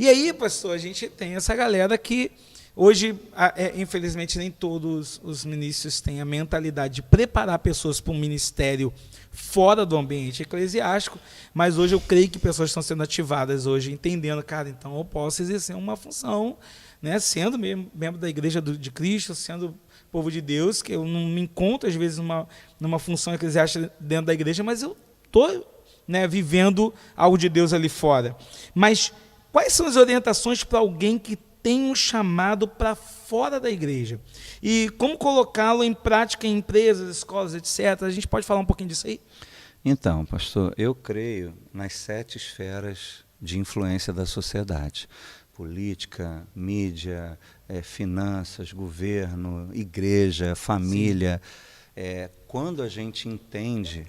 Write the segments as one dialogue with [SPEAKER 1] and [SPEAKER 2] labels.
[SPEAKER 1] E aí, pastor, a gente tem essa galera que hoje, infelizmente, nem todos os ministros têm a mentalidade de preparar pessoas para um ministério fora do ambiente eclesiástico, mas hoje eu creio que pessoas estão sendo ativadas hoje, entendendo, cara, então eu posso exercer uma função, né, sendo membro da Igreja de Cristo, sendo povo de Deus, que eu não me encontro, às vezes, numa função eclesiástica dentro da igreja, mas eu estou, né, vivendo algo de Deus ali fora. Mas quais são as orientações para alguém que tem um chamado para fora da igreja? E como colocá-lo em prática em empresas, escolas, etc. A gente pode falar um pouquinho disso aí?
[SPEAKER 2] Então, pastor, eu creio nas 7 esferas de influência da sociedade: política, mídia, finanças, governo, igreja, família. Quando a gente entende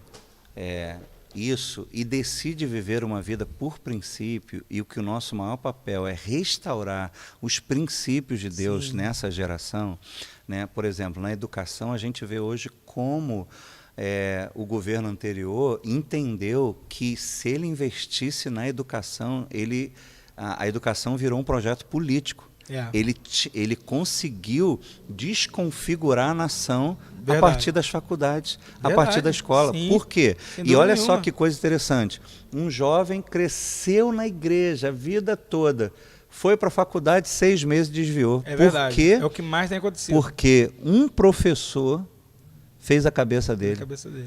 [SPEAKER 2] isso e decide viver uma vida por princípio, e o que o nosso maior papel é restaurar os princípios de Deus
[SPEAKER 1] Sim.
[SPEAKER 2] nessa geração, né? Por exemplo, na educação, a gente vê hoje como o governo anterior entendeu que se ele investisse na educação, a educação virou um projeto político. Ele conseguiu desconfigurar a nação a partir das faculdades, a partir da escola.
[SPEAKER 1] Sim.
[SPEAKER 2] Por quê?
[SPEAKER 1] Sem
[SPEAKER 2] E olha
[SPEAKER 1] dúvida
[SPEAKER 2] só
[SPEAKER 1] nenhuma.
[SPEAKER 2] que coisa interessante. Um jovem cresceu na igreja a vida toda, foi para a faculdade, 6 meses desviou.
[SPEAKER 1] É verdade.
[SPEAKER 2] Por quê?
[SPEAKER 1] É o que mais tem acontecido.
[SPEAKER 2] Porque um professor fez a cabeça dele.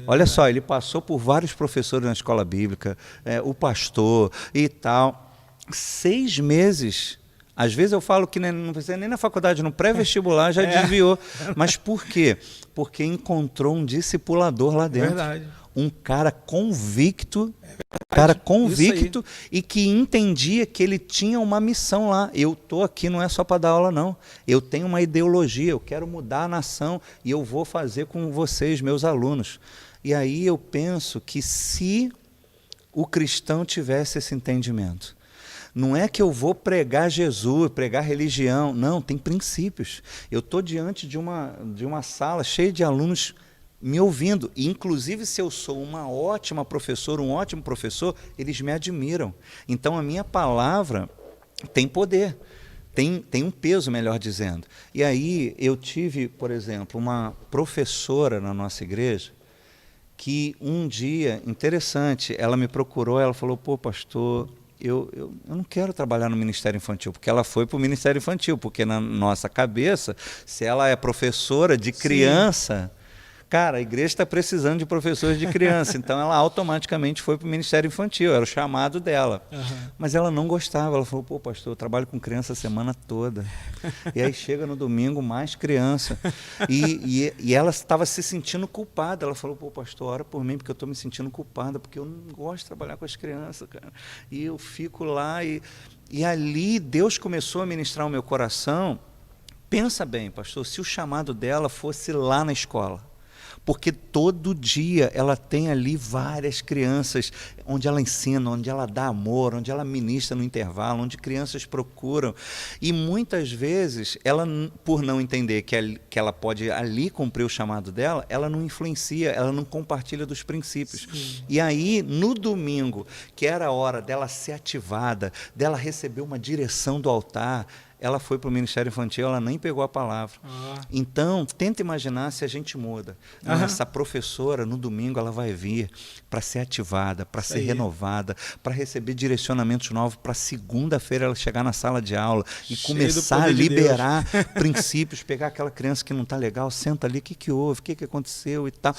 [SPEAKER 2] Olha só, ele passou por vários professores na escola bíblica, o pastor e tal. 6 meses. Às vezes eu falo que não precisa nem na faculdade, no pré-vestibular já desviou. Mas por quê? Porque encontrou um discipulador lá dentro.
[SPEAKER 1] Verdade.
[SPEAKER 2] Um cara convicto, e que entendia que ele tinha uma missão lá. Eu estou aqui não é só para dar aula, não. Eu tenho uma ideologia, eu quero mudar a nação e eu vou fazer com vocês, meus alunos. E aí eu penso que se o cristão tivesse esse entendimento, não é que eu vou pregar Jesus, pregar religião. Não, tem princípios. Eu estou diante de uma sala cheia de alunos me ouvindo. E, inclusive, se eu sou uma ótima professora, um ótimo professor, eles me admiram. Então, a minha palavra tem poder, tem um peso, melhor dizendo. E aí eu tive, por exemplo, uma professora na nossa igreja que um dia, interessante, ela me procurou, ela falou, pô, pastor, eu não quero trabalhar no Ministério Infantil, porque ela foi para o Ministério Infantil, porque na nossa cabeça, se ela é professora de criança, cara, a igreja está precisando de professores de criança, então ela automaticamente foi para o Ministério Infantil, era o chamado dela. Mas ela não gostava, ela falou, pô, pastor, eu trabalho com criança a semana toda, e aí chega no domingo mais criança, e ela estava se sentindo culpada, ela falou, pô, pastor, ora por mim, porque eu estou me sentindo culpada, porque eu não gosto de trabalhar com as crianças, cara, e eu fico lá, e ali Deus começou a ministrar o meu coração. Pensa bem, pastor, se o chamado dela fosse lá na escola, porque todo dia ela tem ali várias crianças, onde ela ensina, onde ela dá amor, onde ela ministra no intervalo, onde crianças procuram. E muitas vezes, ela, por não entender que ela pode ali cumprir o chamado dela, ela não influencia, ela não compartilha dos princípios. Sim. E aí, no domingo, que era a hora dela ser ativada, dela receber uma direção do altar, ela foi para o Ministério Infantil, ela nem pegou a palavra. Então, tenta imaginar se a gente muda. Essa professora, no domingo, ela vai vir para ser ativada, para ser renovada, para receber direcionamentos novos, para segunda-feira ela chegar na sala de aula e começar a liberar princípios, pegar aquela criança que não está legal, senta ali, o que houve, o que aconteceu e tal.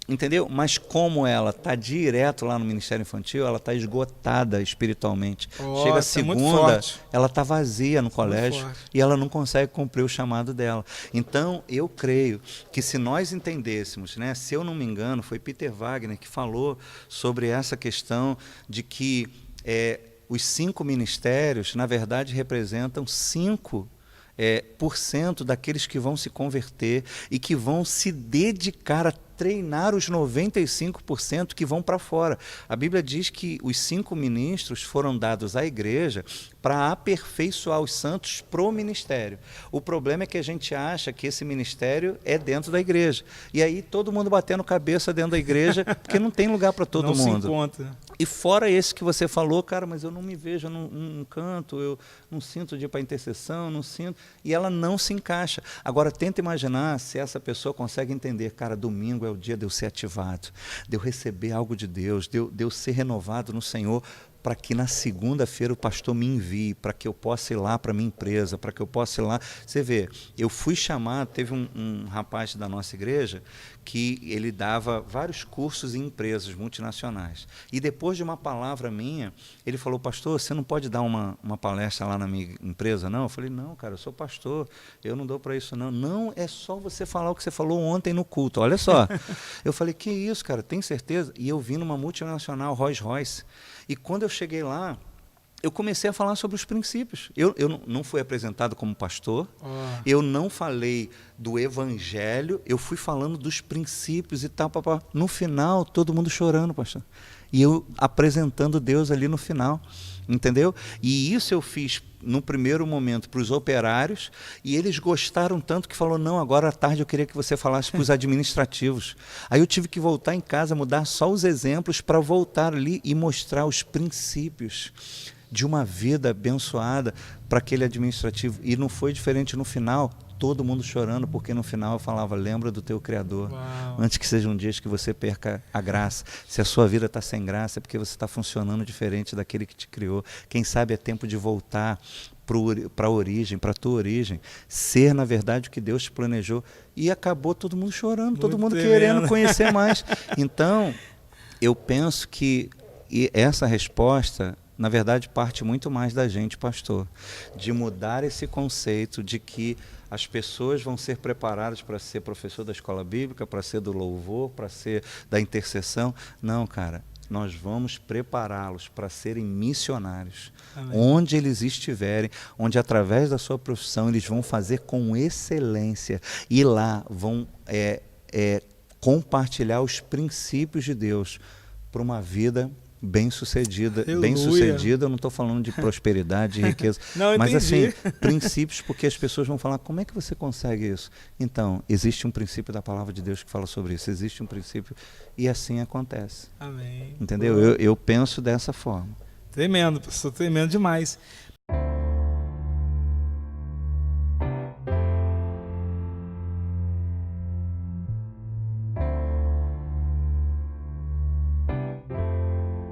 [SPEAKER 2] Entendeu? Mas como ela está direto lá no Ministério Infantil, ela está esgotada espiritualmente. Chega a segunda, ela está vazia no colégio e ela não consegue cumprir o chamado dela. Então, eu creio que se nós entendêssemos, né, se eu não me engano, foi Peter Wagner que falou sobre essa questão de que os 5 ministérios, na verdade, representam 5% daqueles que vão se converter e que vão se dedicar a treinar os 95% que vão para fora. A Bíblia diz que os 5 ministros foram dados à igreja para aperfeiçoar os santos pro ministério. O problema é que a gente acha que esse ministério é dentro da igreja. E aí todo mundo batendo cabeça dentro da igreja, porque não tem lugar para todo mundo.
[SPEAKER 1] Não se encontra.
[SPEAKER 2] E fora esse que você falou, cara, mas eu não me vejo, eu não canto, eu não sinto de ir para intercessão, não sinto. E ela não se encaixa. Agora, tenta imaginar se essa pessoa consegue entender, cara, domingo é o dia de eu ser ativado, de eu receber algo de Deus, de eu ser renovado no Senhor, para que na segunda-feira o pastor me envie, para que eu possa ir lá para a minha empresa, para que eu possa ir lá. Você vê, eu fui chamado, teve um rapaz da nossa igreja que ele dava vários cursos em empresas multinacionais. E depois de uma palavra minha, ele falou, pastor, você não pode dar uma palestra lá na minha empresa, não? Eu falei, não, cara, eu sou pastor, eu não dou para isso, não. Não, é só você falar o que você falou ontem no culto, olha só. Eu falei, que isso, cara, tem certeza? E eu vim numa multinacional, Rolls-Royce. E quando eu cheguei lá, eu comecei a falar sobre os princípios. Eu não fui apresentado como pastor, eu não falei do evangelho, eu fui falando dos princípios e tal. Papá. No final, todo mundo chorando, pastor. E eu apresentando Deus ali no final, entendeu? E isso eu fiz no primeiro momento para os operários, e eles gostaram tanto que falou, não, agora à tarde eu queria que você falasse para os administrativos. Aí eu tive que voltar em casa, mudar só os exemplos para voltar ali e mostrar os princípios de uma vida abençoada para aquele administrativo. E não foi diferente no final, todo mundo chorando, porque no final eu falava, lembra do teu Criador. Uau. Antes que sejam dias que você perca a graça. Se a sua vida está sem graça, é porque você está funcionando diferente daquele que te criou. Quem sabe é tempo de voltar para a origem, para a tua origem, ser na verdade o que Deus te planejou. E acabou todo mundo chorando, muito todo mundo querendo conhecer mais. Então, eu penso que essa resposta, na verdade, parte muito mais da gente, pastor, de mudar esse conceito de que as pessoas vão ser preparadas para ser professor da escola bíblica, para ser do louvor, para ser da intercessão. Não, cara, nós vamos prepará-los para serem missionários. Amém. Onde eles estiverem, onde através da sua profissão eles vão fazer com excelência e lá vão compartilhar os princípios de Deus para uma vida bem-sucedida. Bem-sucedida, eu não estou falando de prosperidade e riqueza, não, mas assim, princípios, porque as pessoas vão falar, como é que você consegue isso? Então, existe um princípio da palavra de Deus que fala sobre isso, existe um princípio e assim acontece.
[SPEAKER 1] Amém.
[SPEAKER 2] Entendeu? Eu penso dessa forma.
[SPEAKER 1] Tremendo, pastor, tremendo demais.